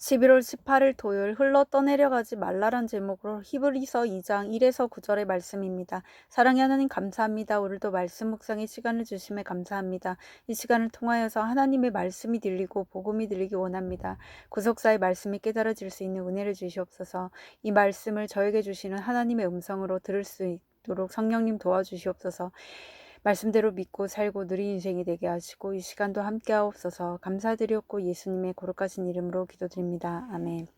11월 18일 토요일 흘러 떠내려가지 말라란 제목으로 히브리서 2장 1에서 9절의 말씀입니다. 사랑의 하나님 감사합니다. 오늘도 말씀 묵상의 시간을 주심에 감사합니다. 이 시간을 통하여서 하나님의 말씀이 들리고 복음이 들리기 원합니다. 구속사의 말씀이 깨달아질 수 있는 은혜를 주시옵소서. 이 말씀을 저에게 주시는 하나님의 음성으로 들을 수 있도록 성령님 도와주시옵소서. 말씀대로 믿고 살고 누린 인생이 되게 하시고 이 시간도 함께 하옵소서. 감사드렸고 예수님의 거룩하신 이름으로 기도드립니다. 아멘.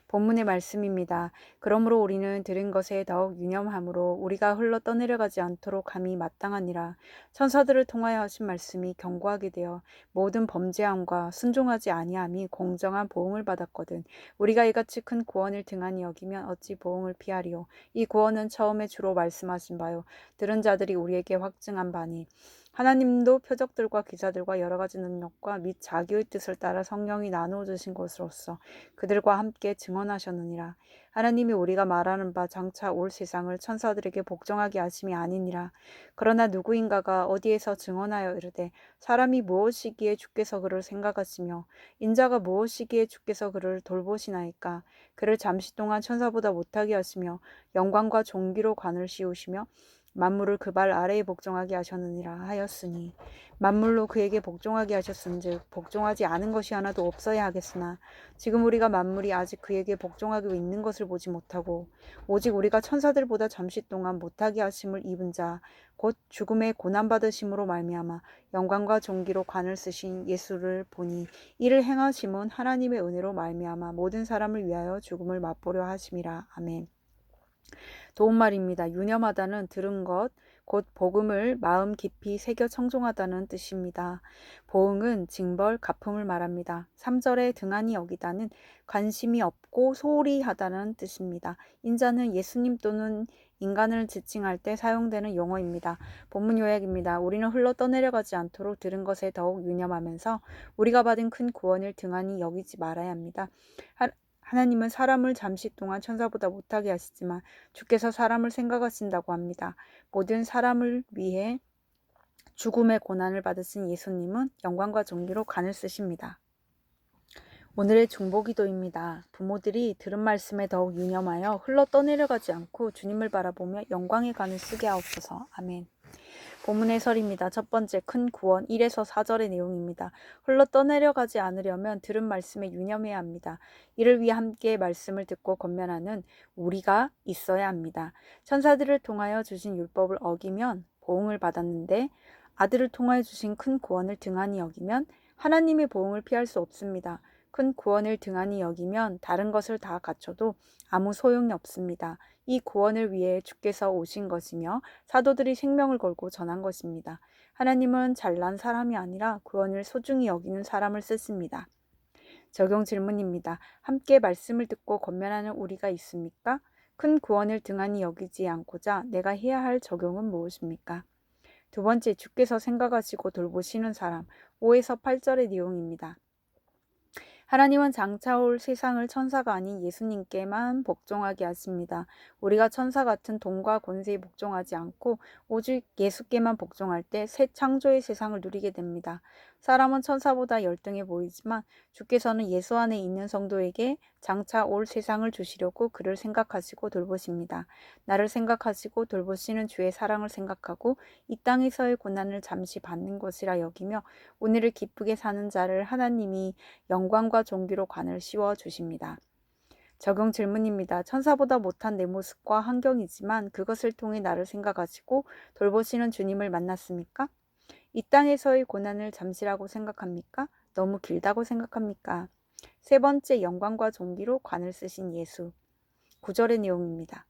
본문의 말씀입니다. 그러므로 우리는 들은 것에 더욱 유념함으로 우리가 흘러 떠내려가지 않도록 함이 마땅하니라. 천사들을 통하여 하신 말씀이 견고하게 되어 모든 범죄함과 순종하지 아니함이 공정한 보응을 받았거든. 우리가 이같이 큰 구원을 등한히 여기면 어찌 보응을 피하리요. 이 구원은 처음에 주로 말씀하신 바요 들은 자들이 우리에게 확증한 바니 하나님도 표적들과 기사들과 여러 가지 능력과 및 자기의 뜻을 따라 성령이 나누어 주신 것으로서 그들과 함께 증언하셨느니라. 하나님이 우리가 말하는 바 장차 올 세상을 천사들에게 복종하게 하심이 아니니라. 그러나 누구인가가 어디에서 증언하여 이르되 사람이 무엇이기에 주께서 그를 생각하시며 인자가 무엇이기에 주께서 그를 돌보시나이까. 그를 잠시 동안 천사보다 못하게 하시며 영광과 존귀로 관을 씌우시며 만물을 그 발 아래에 복종하게 하셨느니라 하였으니 만물로 그에게 복종하게 하셨은즉 복종하지 않은 것이 하나도 없어야 하겠으나 지금 우리가 만물이 아직 그에게 복종하고 있는 것을 보지 못하고 오직 우리가 천사들보다 잠시 동안 못하게 하심을 입은 자 곧 죽음의 고난받으심으로 말미암아 영광과 존귀로 관을 쓰신 예수를 보니 이를 행하심은 하나님의 은혜로 말미암아 모든 사람을 위하여 죽음을 맛보려 하심이라. 아멘. 도움말입니다. 유념하다는 들은 것, 곧 복음을 마음 깊이 새겨 청종하다는 뜻입니다. 보응은 징벌, 가품을 말합니다. 3절에 등한히 여기다는 관심이 없고 소홀히 하다는 뜻입니다. 인자는 예수님 또는 인간을 지칭할 때 사용되는 용어입니다. 본문 요약입니다. 우리는 흘러 떠내려가지 않도록 들은 것에 더욱 유념하면서 우리가 받은 큰 구원을 등한히 여기지 말아야 합니다. 하나님은 사람을 잠시 동안 천사보다 못하게 하시지만 주께서 사람을 생각하신다고 합니다. 모든 사람을 위해 죽음의 고난을 받으신 예수님은 영광과 존귀로 관을 쓰십니다. 오늘의 중보기도입니다. 부모들이 들은 말씀에 더욱 유념하여 흘러 떠내려가지 않고 주님을 바라보며 영광의 관을 쓰게 하옵소서. 아멘. 본문 해설입니다. 첫 번째, 큰 구원 1에서 4절의 내용입니다. 흘러 떠내려가지 않으려면 들은 말씀에 유념해야 합니다. 이를 위해 함께 말씀을 듣고 권면하는 우리가 있어야 합니다. 천사들을 통하여 주신 율법을 어기면 보응을 받았는데 아들을 통하여 주신 큰 구원을 등한히 여기면 하나님의 보응을 피할 수 없습니다. 큰 구원을 등한히 여기면 다른 것을 다 갖춰도 아무 소용이 없습니다. 이 구원을 위해 주께서 오신 것이며 사도들이 생명을 걸고 전한 것입니다. 하나님은 잘난 사람이 아니라 구원을 소중히 여기는 사람을 쓰십니다. 적용 질문입니다. 함께 말씀을 듣고 권면하는 우리가 있습니까? 큰 구원을 등한히 여기지 않고자 내가 해야 할 적용은 무엇입니까? 두 번째, 주께서 생각하시고 돌보시는 사람 5에서 8절의 내용입니다. 하나님은 장차 올 세상을 천사가 아닌 예수님께만 복종하게 하십니다. 우리가 천사 같은 돈과 권세에 복종하지 않고 오직 예수께만 복종할 때 새 창조의 세상을 누리게 됩니다. 사람은 천사보다 열등해 보이지만 주께서는 예수 안에 있는 성도에게 장차 올 세상을 주시려고 그를 생각하시고 돌보십니다. 나를 생각하시고 돌보시는 주의 사랑을 생각하고 이 땅에서의 고난을 잠시 받는 것이라 여기며 오늘을 기쁘게 사는 자를 하나님이 영광과 존귀로 관을 씌워 주십니다. 적용 질문입니다. 천사보다 못한 내 모습과 환경이지만 그것을 통해 나를 생각하시고 돌보시는 주님을 만났습니까? 이 땅에서의 고난을 잠시라고 생각합니까? 너무 길다고 생각합니까? 세 번째, 영광과 존귀로 관을 쓰신 예수. 9절의 내용입니다.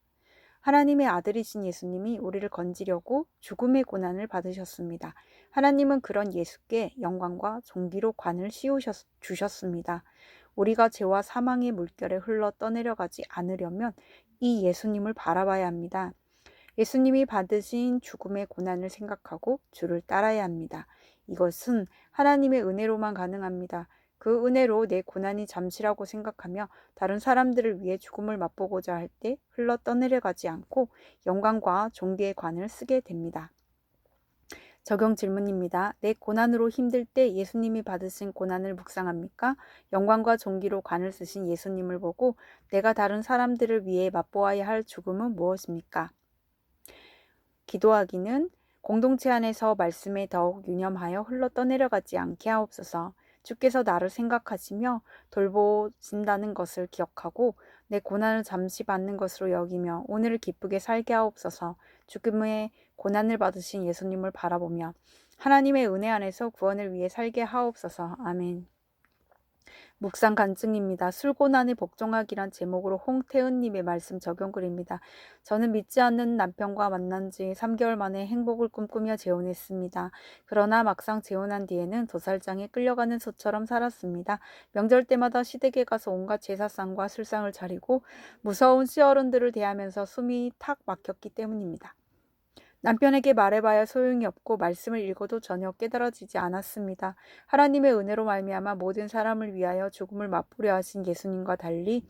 하나님의 아들이신 예수님이 우리를 건지려고 죽음의 고난을 받으셨습니다. 하나님은 그런 예수께 영광과 존귀로 관을 주셨습니다. 우리가 죄와 사망의 물결에 흘러 떠내려가지 않으려면 이 예수님을 바라봐야 합니다. 예수님이 받으신 죽음의 고난을 생각하고 주를 따라야 합니다. 이것은 하나님의 은혜로만 가능합니다. 그 은혜로 내 고난이 잠시라고 생각하며 다른 사람들을 위해 죽음을 맛보고자 할 때 흘러 떠내려가지 않고 영광과 존귀의 관을 쓰게 됩니다. 적용 질문입니다. 내 고난으로 힘들 때 예수님이 받으신 고난을 묵상합니까? 영광과 존귀로 관을 쓰신 예수님을 보고 내가 다른 사람들을 위해 맛보아야 할 죽음은 무엇입니까? 기도하기는 공동체 안에서 말씀에 더욱 유념하여 흘러 떠내려가지 않게 하옵소서. 주께서 나를 생각하시며 돌보신다는 것을 기억하고 내 고난을 잠시 받는 것으로 여기며 오늘을 기쁘게 살게 하옵소서. 죽음의 고난을 받으신 예수님을 바라보며 하나님의 은혜 안에서 구원을 위해 살게 하옵소서. 아멘. 묵상 간증입니다. 술고난에 복종하기란 제목으로 홍태은님의 말씀 적용글입니다. 저는 믿지 않는 남편과 만난 지 3개월 만에 행복을 꿈꾸며 재혼했습니다. 그러나 막상 재혼한 뒤에는 도살장에 끌려가는 소처럼 살았습니다. 명절 때마다 시댁에 가서 온갖 제사상과 술상을 차리고 무서운 시어른들을 대하면서 숨이 탁 막혔기 때문입니다. 남편에게 말해봐야 소용이 없고 말씀을 읽어도 전혀 깨달아지지 않았습니다. 하나님의 은혜로 말미암아 모든 사람을 위하여 죽음을 맛보려 하신 예수님과 달리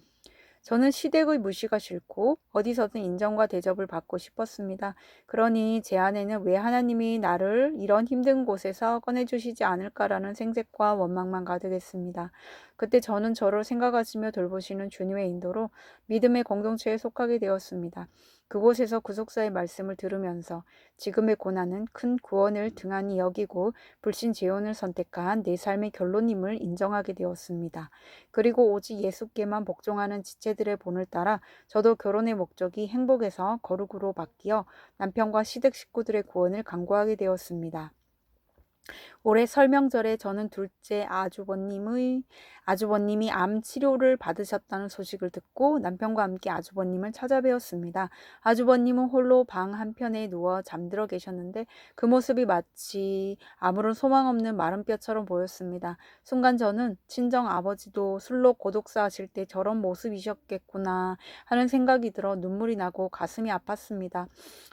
저는 시댁의 무시가 싫고 어디서든 인정과 대접을 받고 싶었습니다. 그러니 제 안에는 왜 하나님이 나를 이런 힘든 곳에서 꺼내주시지 않을까라는 생색과 원망만 가득했습니다. 그때 저는 저를 생각하시며 돌보시는 주님의 인도로 믿음의 공동체에 속하게 되었습니다. 그곳에서 구속사의 말씀을 들으면서 지금의 고난은 큰 구원을 등한히 여기고 불신 재혼을 선택한 내 삶의 결론임을 인정하게 되었습니다. 그리고 오직 예수께만 복종하는 지체들의 본을 따라 저도 결혼의 목적이 행복에서 거룩으로 바뀌어 남편과 시댁 식구들의 구원을 간구하게 되었습니다. 올해 설명절에 저는 둘째 아주버님이 암 치료를 받으셨다는 소식을 듣고 남편과 함께 아주버님을 찾아뵈었습니다. 아주버님은 홀로 방 한편에 누워 잠들어 계셨는데 그 모습이 마치 아무런 소망 없는 마른 뼈처럼 보였습니다. 순간 저는 친정 아버지도 술로 고독사 하실 때 저런 모습이셨겠구나 하는 생각이 들어 눈물이 나고 가슴이 아팠습니다.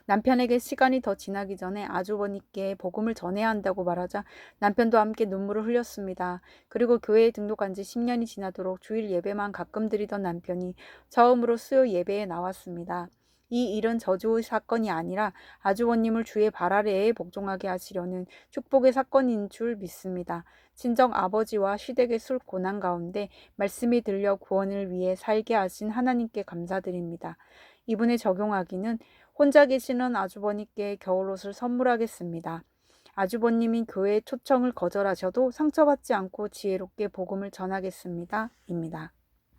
남편에게 시간이 더 지나기 전에 아주버님께 복음을 전해야 한다고 말하자 남편도 함께 눈물을 흘렸습니다. 그리고 교회에 등록한 지 10년이 지나도록 주일 예배만 가끔 드리던 남편이 처음으로 수요 예배에 나왔습니다. 이 일은 저주의 사건이 아니라 아주버님을 주의 발 아래에 복종하게 하시려는 축복의 사건인 줄 믿습니다. 친정 아버지와 시댁의 술 고난 가운데 말씀이 들려 구원을 위해 살게 하신 하나님께 감사드립니다. 이분에 적용하기는 혼자 계시는 아주버님께 겨울옷을 선물하겠습니다. 아주버님이 교회의 초청을 거절하셔도 상처받지 않고 지혜롭게 복음을 전하겠습니다. 입니다.